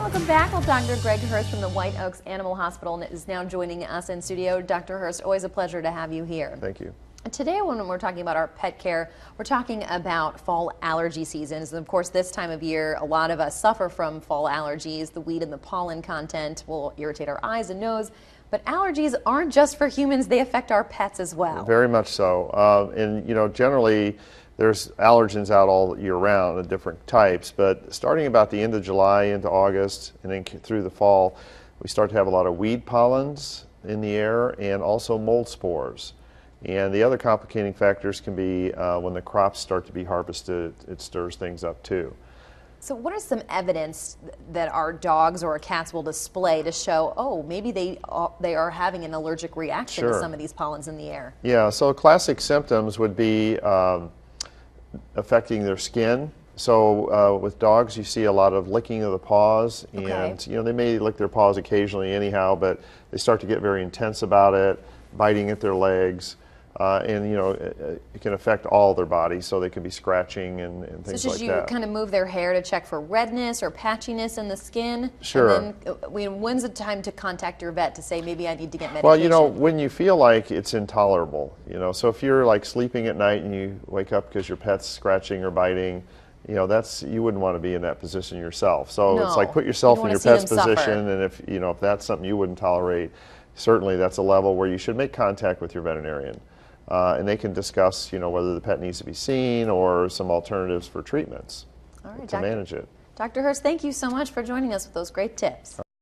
Welcome back. Well, Dr. Greg Hurst from the White Oaks Animal Hospital is now joining us in studio. Dr. Hurst, always a pleasure to have you here. Thank you. Today, when we're talking about our pet care, we're talking about fall allergy seasons. And of course, this time of year, a lot of us suffer from fall allergies. The weed and the pollen content will irritate our eyes and nose. But allergies aren't just for humans, they affect our pets as well. Very much so. And, you know, generally, there's allergens out all year round of different types. But starting about the end of July into August and then through the fall, we start to have a lot of weed pollens in the air and also mold spores. And the other complicating factors can be when the crops start to be harvested, it stirs things up too. So what is some evidence that our dogs or cats will display to show, oh, maybe they are having an allergic reaction to some of these pollens in the air? Yeah, so classic symptoms would be affecting their skin. So with dogs, you see a lot of licking of the paws, and you know, they may lick their paws occasionally anyhow, but they start to get very intense about it, biting at their legs. And you know, it can affect all their body, so they can be scratching and things like that. So should you kind of move their hair to check for redness or patchiness in the skin? Sure. And then, when's the time to contact your vet to say maybe I need to get medication? Well, you know, when you feel like it's intolerable, you know, so if you're like sleeping at night and you wake up because your pet's scratching or biting, you know, you wouldn't want to be in that position yourself. So it's like put yourself in your pet's position, and if you know, if that's something you wouldn't tolerate, certainly that's a level where you should make contact with your veterinarian. And they can discuss, you know, whether the pet needs to be seen or some alternatives for treatments to manage it. Dr. Hurst, thank you so much for joining us with those great tips.